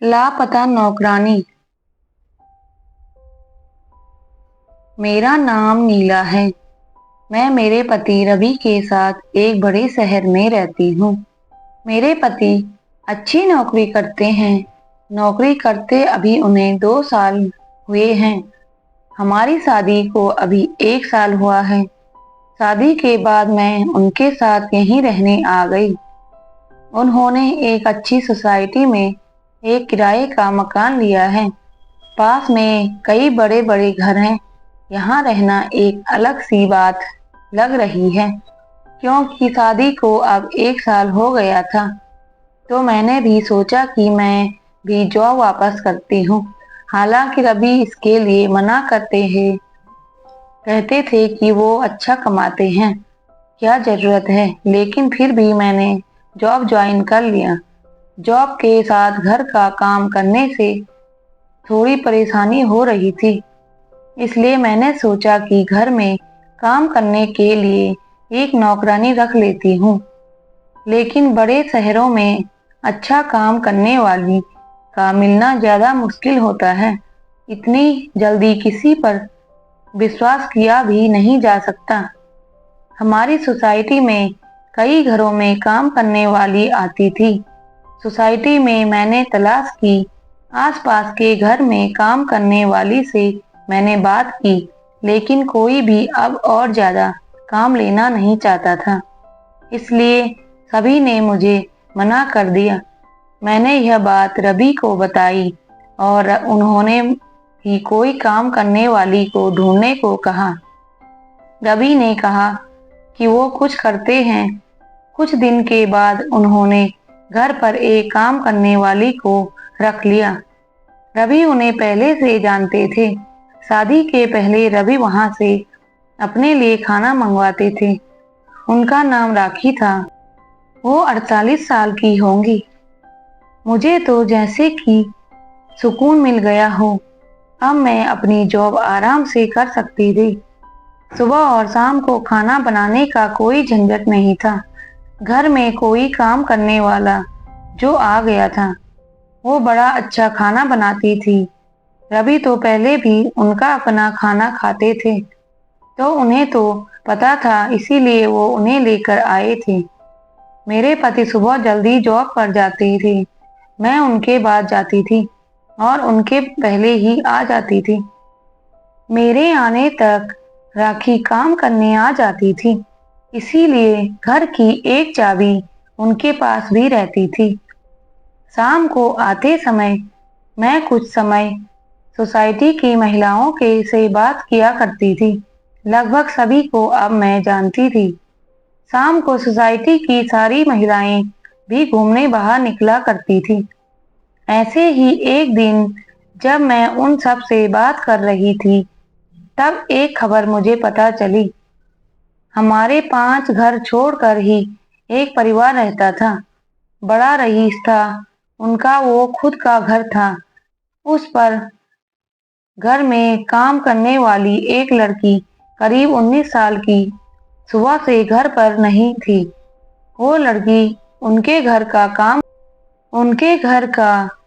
लापता नौकरानी। मेरा नाम नीला है। मैं मेरे पति रवि के साथ एक बड़े शहर में रहती हूँ। मेरे पति अच्छी नौकरी करते हैं। नौकरी करते अभी उन्हें 2 साल हुए हैं। हमारी शादी को अभी 1 साल हुआ है। शादी के बाद मैं उनके साथ यहीं रहने आ गई। उन्होंने एक अच्छी सोसाइटी में एक किराए का मकान लिया है। पास में कई बड़े बड़े घर हैं। यहाँ रहना एक अलग सी बात लग रही है, क्योंकि शादी को अब 1 साल हो गया था। तो मैंने भी सोचा कि मैं भी जॉब वापस करती हूँ। हालांकि रवि इसके लिए मना करते हैं, कहते थे कि वो अच्छा कमाते हैं, क्या जरूरत है। लेकिन फिर भी मैंने जॉब ज्वाइन कर लिया। जॉब के साथ घर का काम करने से थोड़ी परेशानी हो रही थी, इसलिए मैंने सोचा कि घर में काम करने के लिए एक नौकरानी रख लेती हूँ। लेकिन बड़े शहरों में अच्छा काम करने वाली का मिलना ज़्यादा मुश्किल होता है। इतनी जल्दी किसी पर विश्वास किया भी नहीं जा सकता। हमारी सोसाइटी में कई घरों में काम करने वाली आती थी। सोसाइटी में मैंने तलाश की। आसपास के घर में काम करने वाली से मैंने बात की, लेकिन कोई भी अब और ज्यादा काम लेना नहीं चाहता था। इसलिए सभी ने मुझे मना कर दिया। मैंने यह बात रवि को बताई और उन्होंने ही कोई काम करने वाली को ढूंढने को कहा। रवि ने कहा कि वो कुछ करते हैं। कुछ दिन के बाद उन्होंने घर पर एक काम करने वाली को रख लिया। रवि उन्हें पहले से जानते थे। शादी के पहले रवि वहां से अपने लिए खाना मंगवाते थे। उनका नाम राखी था। वो 48 साल की होंगी। मुझे तो जैसे कि सुकून मिल गया हो। अब मैं अपनी जॉब आराम से कर सकती थी। सुबह और शाम को खाना बनाने का कोई झंझट नहीं था। घर में कोई काम करने वाला जो आ गया था, वो बड़ा अच्छा खाना बनाती थी। रवि तो पहले भी उनका अपना खाना खाते थे, तो उन्हें तो पता था, इसीलिए वो उन्हें लेकर आए थे। मेरे पति सुबह जल्दी जॉब पर जाते थे। मैं उनके बाद जाती थी और उनके पहले ही आ जाती थी। मेरे आने तक राखी काम करने आ जाती थी, इसीलिए घर की एक चाबी उनके पास भी रहती थी। शाम को आते समय मैं कुछ समय सोसाइटी की महिलाओं के से बात किया करती थी। लगभग सभी को अब मैं जानती थी। शाम को सोसाइटी की सारी महिलाएं भी घूमने बाहर निकला करती थी। ऐसे ही एक दिन जब मैं उन सब से बात कर रही थी, तब एक खबर मुझे पता चली। हमारे 5 घर छोड़कर ही एक परिवार रहता था। बड़ा रईस था उनका, वो खुद का घर था। उस पर घर में काम करने वाली एक लड़की करीब 19 साल की सुबह से घर पर नहीं थी। वो लड़की उनके घर का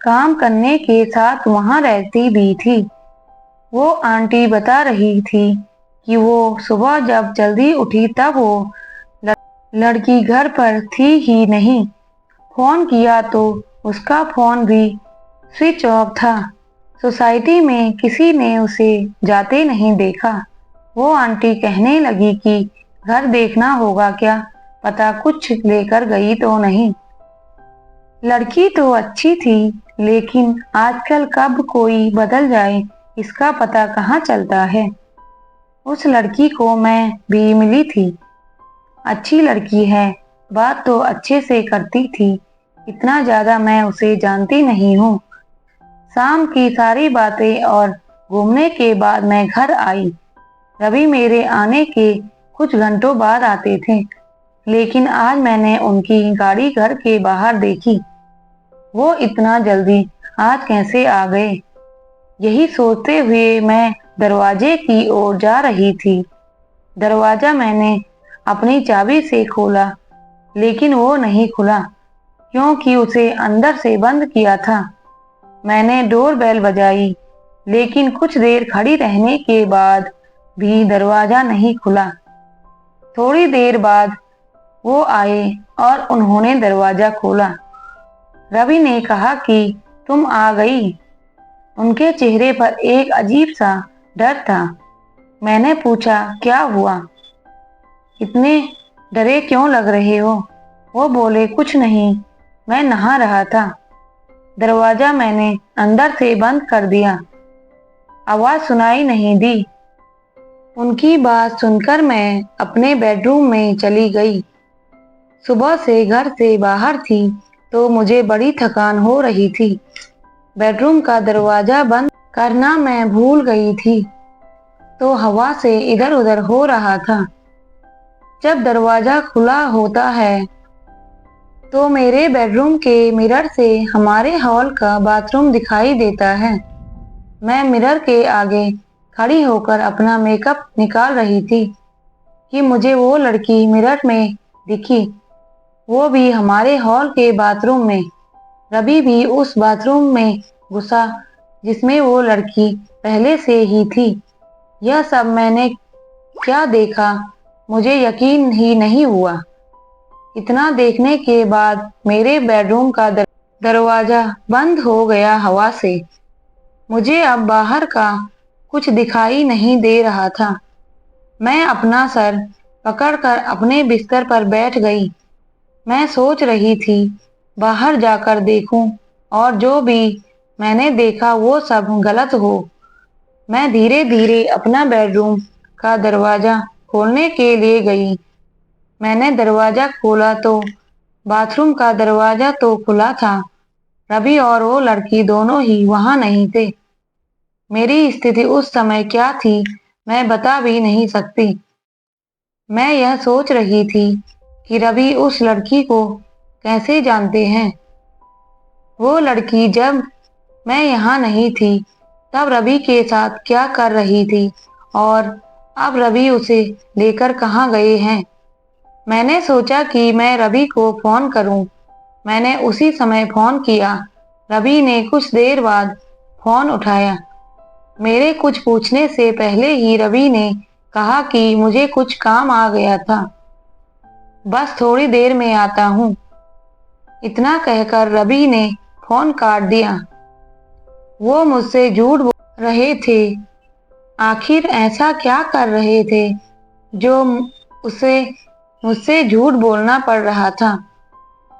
काम करने के साथ वहां रहती भी थी। वो आंटी बता रही थी कि वो सुबह जब जल्दी उठी तब वो लड़की घर पर थी ही नहीं। फोन किया तो उसका फोन भी स्विच ऑफ था। सोसाइटी में किसी ने उसे जाते नहीं देखा। वो आंटी कहने लगी कि घर देखना होगा, क्या पता कुछ लेकर गई तो नहीं। लड़की तो अच्छी थी, लेकिन आजकल कब कोई बदल जाए इसका पता कहाँ चलता है। उस लड़की को मैं भी मिली थी। अच्छी लड़की है, बात तो अच्छे से करती थी। इतना ज्यादा मैं उसे जानती नहीं हूँ। शाम की सारी बातें और घूमने के बाद मैं घर आई। रवि मेरे आने के कुछ घंटों बाद आते थे, लेकिन आज मैंने उनकी गाड़ी घर के बाहर देखी। वो इतना जल्दी आज कैसे आ गए, यही सोचते हुए मैं दरवाजे की ओर जा रही थी। दरवाजा मैंने अपनी चाबी से खोला, लेकिन वो नहीं खुला, क्योंकि उसे अंदर से बंद किया था। मैंने डोरबेल बजाई, लेकिन कुछ देर खड़ी रहने के बाद भी दरवाजा नहीं खुला। थोड़ी देर बाद वो आए और उन्होंने दरवाजा खोला। रवि ने कहा कि तुम आ गई। उनके चेहरे पर एक अजीब सा डर था। मैंने पूछा, क्या हुआ? इतने डरे क्यों लग रहे हो? वो बोले, कुछ नहीं, मैं नहा रहा था। दरवाजा मैंने अंदर से बंद कर दिया। आवाज सुनाई नहीं दी। उनकी बात सुनकर मैं अपने बेडरूम में चली गई। सुबह से घर से बाहर थी तो मुझे बड़ी थकान हो रही थी। बेडरूम का दरवाजा बंद करना मैं भूल गई थी तो हवा से इधर उधर हो रहा था। जब दरवाजा खुला होता है तो मेरे बेडरूम के मिरर से हमारे हॉल का बाथरूम दिखाई देता है। मैं मिरर के आगे खड़ी होकर अपना मेकअप निकाल रही थी कि मुझे वो लड़की मिरर में दिखी, वो भी हमारे हॉल के बाथरूम में। रवि भी उस बाथरूम में घुसा जिसमें वो लड़की पहले से ही थी। यह सब मैंने क्या देखा, मुझे यकीन ही नहीं हुआ। इतना देखने के बाद मेरे बेडरूम का दरवाजा बंद हो गया हवा से। मुझे अब बाहर का कुछ दिखाई नहीं दे रहा था। मैं अपना सर पकड़कर अपने बिस्तर पर बैठ गई। मैं सोच रही थी बाहर जाकर देखूं और जो भी मैंने देखा वो सब गलत हो। मैं धीरे धीरे अपना बेडरूम का दरवाजा खोलने के लिए गई। मैंने दरवाजा खोला तो बाथरूम का दरवाजा तो खुला था। रवि और वो लड़की दोनों ही वहां नहीं थे। मेरी स्थिति उस समय क्या थी मैं बता भी नहीं सकती। मैं यह सोच रही थी कि रवि उस लड़की को कैसे जानते हैं। वो लड़की जब मैं यहाँ नहीं थी तब रवि के साथ क्या कर रही थी और अब रवि उसे लेकर कहाँ गए हैं। मैंने सोचा कि मैं रवि को फोन करूं। मैंने उसी समय फोन किया। रवि ने कुछ देर बाद फोन उठाया। मेरे कुछ पूछने से पहले ही रवि ने कहा कि मुझे कुछ काम आ गया था, बस थोड़ी देर में आता हूँ। इतना कहकर रवि ने फोन काट दिया। वो मुझसे झूठ बोल रहे थे। आखिर ऐसा क्या कर रहे थे जो उसे मुझसे झूठ बोलना पड़ रहा था।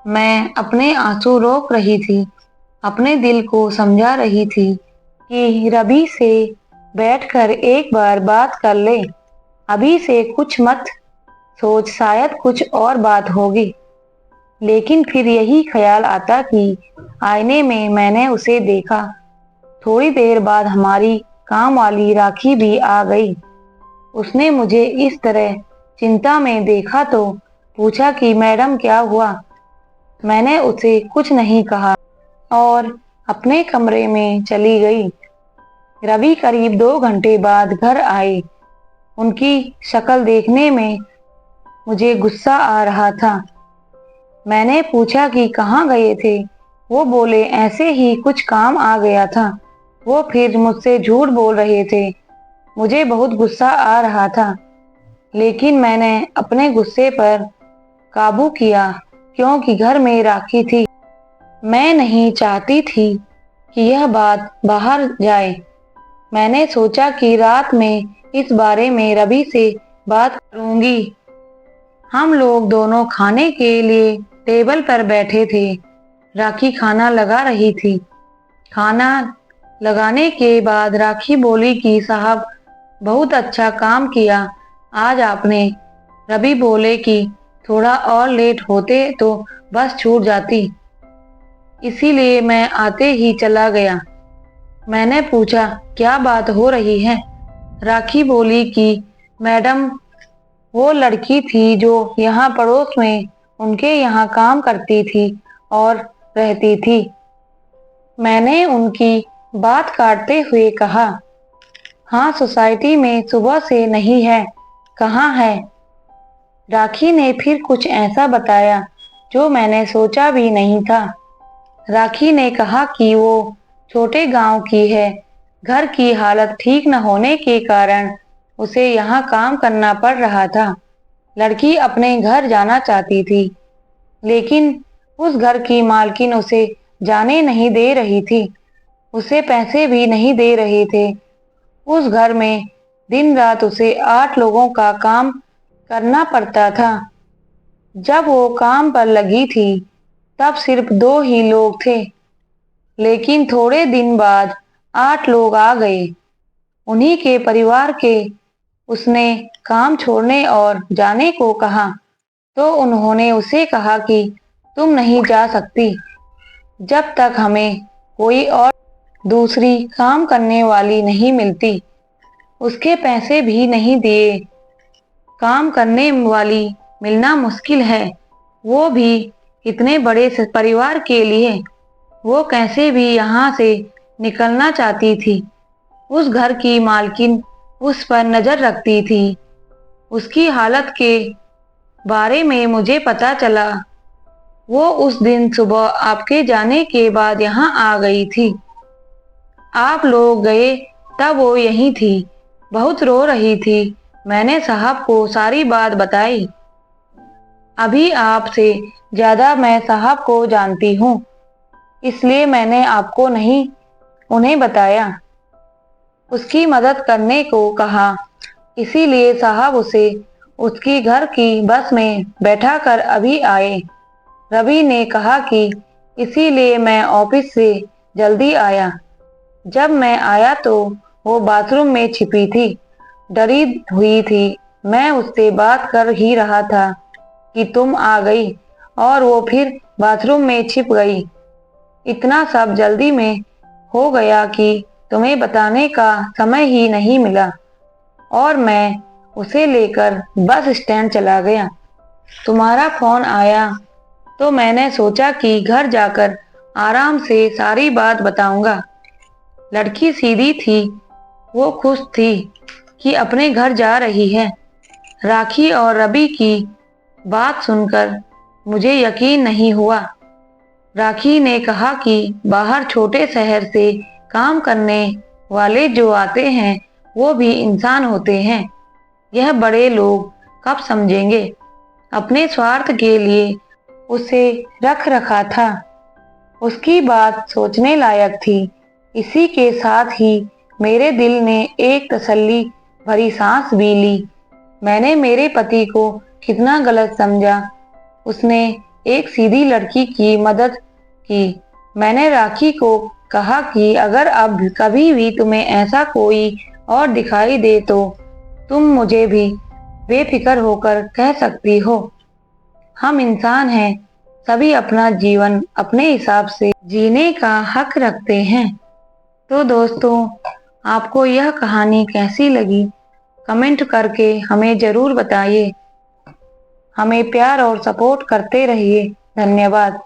मैं अपने आंसू रोक रही थी, अपने दिल को समझा रही थी कि रवि से बैठकर एक बार बात कर ले। अभी से कुछ मत सोच, शायद कुछ और बात होगी। लेकिन फिर यही ख्याल आता कि आईने में मैंने उसे देखा। थोड़ी देर बाद हमारी काम वाली राखी भी आ गई। उसने मुझे इस तरह चिंता में देखा तो पूछा कि मैडम क्या हुआ। मैंने उसे कुछ नहीं कहा और अपने कमरे में चली गई। रवि करीब 2 घंटे बाद घर आए। उनकी शक्ल देखने में मुझे गुस्सा आ रहा था। मैंने पूछा कि कहाँ गए थे। वो बोले, ऐसे ही कुछ काम आ गया था। वो फिर मुझसे झूठ बोल रहे थे। मुझे बहुत गुस्सा आ रहा था, लेकिन मैंने अपने गुस्से पर काबू किया क्योंकि घर में राखी थी। मैं नहीं चाहती थी कि यह बात बाहर जाए। मैंने सोचा कि रात में इस बारे में रवि से बात करूंगी। हम लोग दोनों खाने के लिए टेबल पर बैठे थे। राखी खाना लगा रही थी। खाना लगाने के बाद राखी बोली कि साहब, बहुत अच्छा काम किया आज आपने। रवि बोले कि थोड़ा और लेट होते तो बस छूट जाती, इसीलिए मैं आते ही चला गया। मैंने पूछा, क्या बात हो रही है? राखी बोली कि मैडम, वो लड़की थी जो यहाँ पड़ोस में उनके यहाँ काम करती थी और रहती थी। मैंने उनकी बात काटते हुए कहा, हाँ, सोसाइटी में सुबह से नहीं है, कहाँ है? राखी ने फिर कुछ ऐसा बताया जो मैंने सोचा भी नहीं था। राखी ने कहा कि वो छोटे गांव की है। घर की हालत ठीक न होने के कारण उसे यहाँ काम करना पड़ रहा था। लड़की अपने घर जाना चाहती थी, लेकिन उस घर की मालकिन उसे जाने नहीं दे रही थी। उसे पैसे भी नहीं दे रहे थे। उस घर में दिन रात उसे 8 लोगों का काम करना पड़ता था। जब वो काम पर लगी थी, तब सिर्फ 2 ही लोग थे, लेकिन थोड़े दिन बाद 8 लोग आ गए। उन्हीं के परिवार के उसने काम छोड़ने और जाने को कहा, तो उन्होंने उसे कहा कि तुम नहीं जा सकती जब तक हमें कोई और दूसरी काम करने वाली नहीं मिलती। उसके पैसे भी नहीं दिए। काम करने वाली मिलना मुश्किल है, वो भी इतने बड़े परिवार के लिए। वो कैसे भी यहाँ से निकलना चाहती थी। उस घर की मालकिन उस पर नजर रखती थी। उसकी हालत के बारे में मुझे पता चला। वो उस दिन सुबह आपके जाने के बाद यहाँ आ गई थी। आप लोग गए तब वो यहीं थी। बहुत रो रही थी। मैंने साहब को सारी बात बताई। अभी आपसे ज्यादा मैं साहब को जानती हूँ, इसलिए मैंने आपको नहीं उन्हें बताया। उसकी मदद करने को कहा, इसीलिए साहब उसे उसकी घर की बस में बैठा कर अभी आए। रवि ने कहा कि इसीलिए मैं ऑफिस से जल्दी आया। जब मैं आया तो वो बाथरूम में छिपी थी, डरी हुई थी। मैं उससे बात कर ही रहा था कि तुम आ गई और वो फिर बाथरूम में छिप गई। इतना सब जल्दी में हो गया कि तुम्हें बताने का समय ही नहीं मिला और मैं उसे लेकर बस स्टैंड चला गया। तुम्हारा फोन आया तो मैंने सोचा कि घर जाकर आराम से सारी बात बताऊंगा। लड़की सीधी थी। वो खुश थी कि अपने घर जा रही है। राखी और रवि की बात सुनकर मुझे यकीन नहीं हुआ। राखी ने कहा कि बाहर छोटे शहर से काम करने वाले जो आते हैं, वो भी इंसान होते हैं। यह बड़े लोग कब समझेंगे। अपने स्वार्थ के लिए उसे रख रखा था। उसकी बात सोचने लायक थी। इसी के साथ ही मेरे दिल ने एक तसल्ली भरी सांस भी ली। मैंने मेरे पति को कितना गलत समझा। उसने एक सीधी लड़की की मदद की। मैंने राखी को कहा कि अगर अब कभी भी तुम्हें ऐसा कोई और दिखाई दे तो तुम मुझे भी बेफिक्र होकर कह सकती हो। हम इंसान हैं, सभी अपना जीवन अपने हिसाब से जीने का हक रखते हैं। तो दोस्तों, आपको यह कहानी कैसी लगी, कमेंट करके हमें जरूर बताइए। हमें प्यार और सपोर्ट करते रहिए। धन्यवाद।